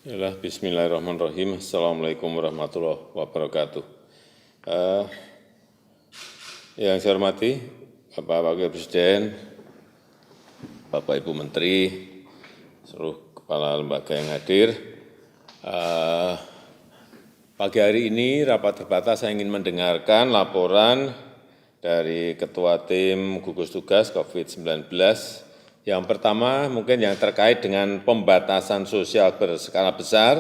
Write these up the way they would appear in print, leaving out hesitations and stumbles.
Yalah, bismillahirrahmanirrahim. Assalamualaikum warahmatullahi wabarakatuh. Eh, yang saya hormati, Bapak Wakil Presiden, Bapak Ibu Menteri, seluruh kepala lembaga yang hadir. Pagi hari ini rapat terbatas saya ingin mendengarkan laporan dari Ketua Tim Gugus Tugas COVID-19. Yang pertama mungkin yang terkait dengan pembatasan sosial berskala besar.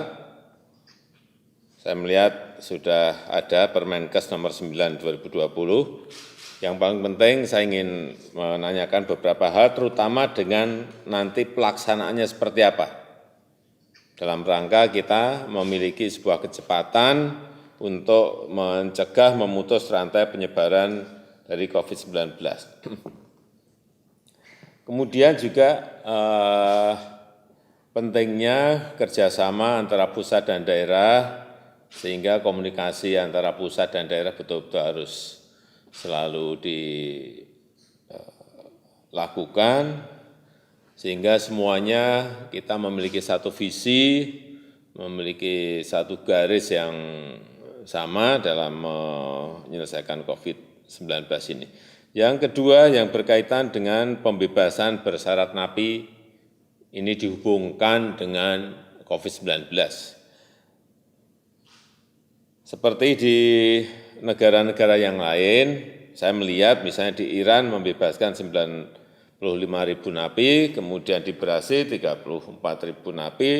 Saya melihat sudah ada Permenkes nomor 9 2020. Yang paling penting saya ingin menanyakan beberapa hal, terutama dengan nanti pelaksanaannya seperti apa. Dalam rangka kita memiliki sebuah kecepatan untuk mencegah memutus rantai penyebaran dari COVID-19. Kemudian juga pentingnya kerjasama antara pusat dan daerah, sehingga komunikasi antara pusat dan daerah betul-betul harus selalu dilakukan, sehingga semuanya kita memiliki satu visi, memiliki satu garis yang sama dalam menyelesaikan COVID-19 ini. Yang kedua yang berkaitan dengan pembebasan bersyarat napi, ini dihubungkan dengan COVID-19. Seperti di negara-negara yang lain, saya melihat misalnya di Iran membebaskan 95.000 napi, kemudian di Brasil 34.000 napi,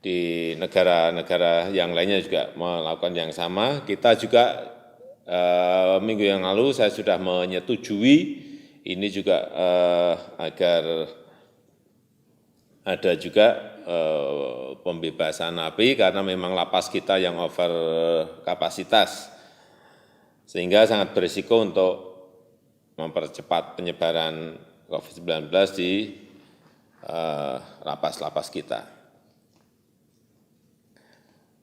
di negara-negara yang lainnya juga melakukan yang sama. Kita juga minggu yang lalu saya sudah menyetujui ini juga agar ada juga pembebasan napi karena memang lapas kita yang over kapasitas, sehingga sangat berisiko untuk mempercepat penyebaran COVID-19 di lapas-lapas kita.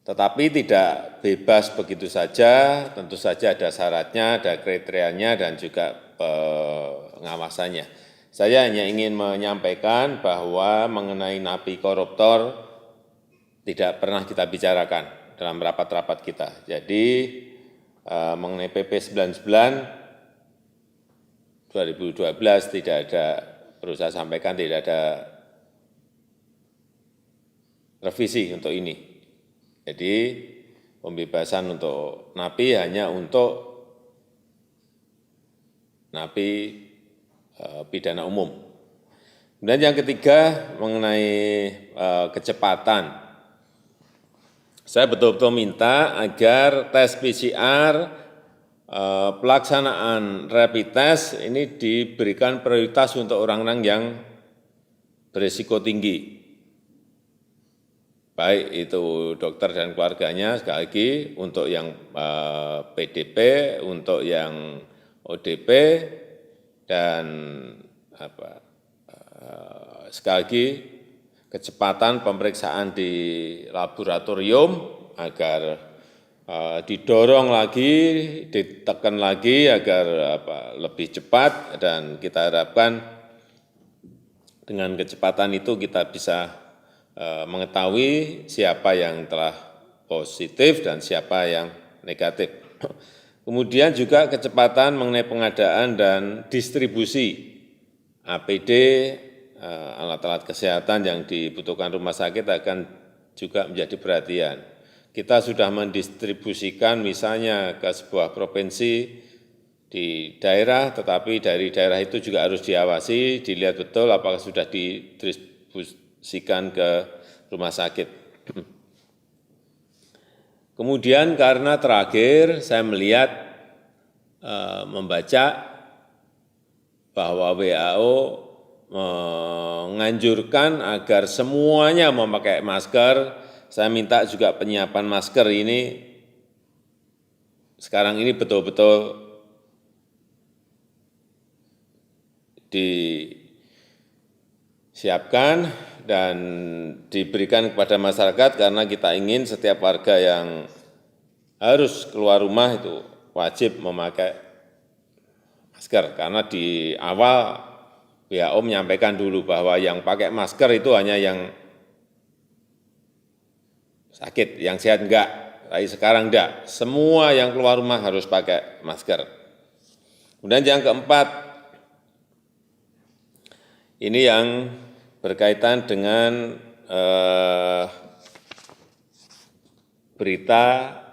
Tetapi tidak bebas begitu saja, tentu saja ada syaratnya, ada kriterianya, dan juga pengawasannya. Saya hanya ingin menyampaikan bahwa mengenai napi koruptor tidak pernah kita bicarakan dalam rapat-rapat kita. Jadi mengenai PP 99 2012 tidak ada, perlu saya sampaikan, tidak ada revisi untuk ini. Jadi pembebasan untuk napi hanya untuk napi pidana umum. Kemudian yang ketiga mengenai kecepatan. Saya betul-betul minta agar tes PCR, pelaksanaan rapid test ini diberikan prioritas untuk orang-orang yang berisiko tinggi. Baik itu dokter dan keluarganya, sekali lagi, untuk yang PDP, untuk yang ODP, dan sekali lagi kecepatan pemeriksaan di laboratorium agar didorong lagi, ditekan lagi agar lebih cepat, dan kita harapkan dengan kecepatan itu kita bisa mengetahui siapa yang telah positif dan siapa yang negatif. Kemudian juga kecepatan mengenai pengadaan dan distribusi APD, alat-alat kesehatan yang dibutuhkan rumah sakit akan juga menjadi perhatian. Kita sudah mendistribusikan misalnya ke sebuah provinsi di daerah, tetapi dari daerah itu juga harus diawasi, dilihat betul apakah sudah didistribusikan ke rumah sakit. Kemudian karena terakhir saya melihat, membaca bahwa WHO menganjurkan agar semuanya memakai masker. Saya minta juga penyiapan masker ini sekarang ini betul-betul disiapkan dan diberikan kepada masyarakat, karena kita ingin setiap warga yang harus keluar rumah itu wajib memakai masker. Karena di awal WHO menyampaikan dulu bahwa yang pakai masker itu hanya yang sakit, yang sehat enggak. Tapi sekarang enggak, semua yang keluar rumah harus pakai masker. Kemudian yang keempat, ini yang berkaitan dengan berita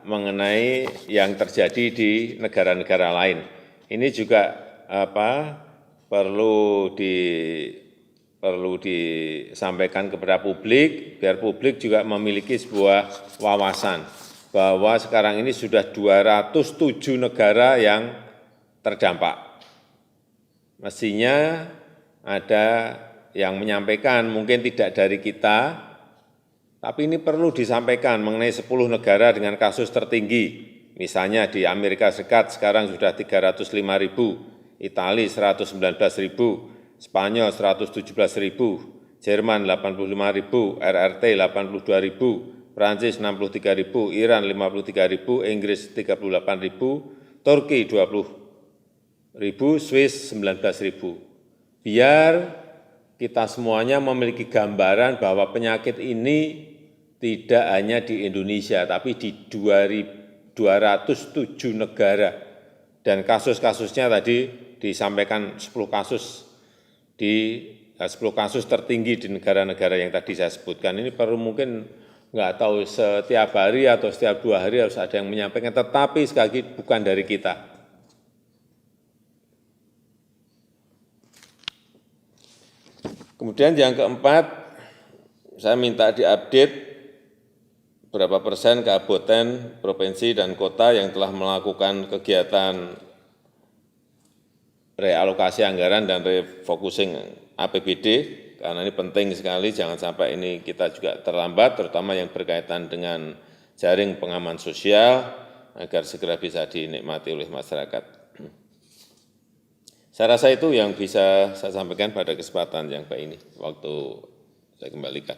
mengenai yang terjadi di negara-negara lain. Ini juga perlu disampaikan kepada publik, biar publik juga memiliki sebuah wawasan bahwa sekarang ini sudah 207 negara yang terdampak. Mestinya ada yang menyampaikan, mungkin tidak dari kita, tapi ini perlu disampaikan mengenai 10 negara dengan kasus tertinggi. Misalnya di Amerika Serikat sekarang sudah 305.000, Italia 119.000, Spanyol 117.000, Jerman 85.000, RRT 82.000, Prancis 63.000, Iran 53.000, Inggris 38.000, Turki 20.000, Swiss 19.000. Biar kita semuanya memiliki gambaran bahwa penyakit ini tidak hanya di Indonesia, tapi di 207 negara. Dan kasus-kasusnya tadi disampaikan 10 kasus tertinggi di negara-negara yang tadi saya sebutkan. Ini perlu mungkin nggak tahu setiap hari atau setiap 2 hari harus ada yang menyampaikan, tetapi sekali lagi bukan dari kita. Kemudian yang keempat, saya minta diupdate berapa persen kabupaten, provinsi, dan kota yang telah melakukan kegiatan realokasi anggaran dan refocusing APBD, karena ini penting sekali, jangan sampai ini kita juga terlambat, terutama yang berkaitan dengan jaring pengaman sosial, agar segera bisa dinikmati oleh masyarakat. Saya rasa itu yang bisa saya sampaikan pada kesempatan yang baik ini. Waktu saya kembalikan.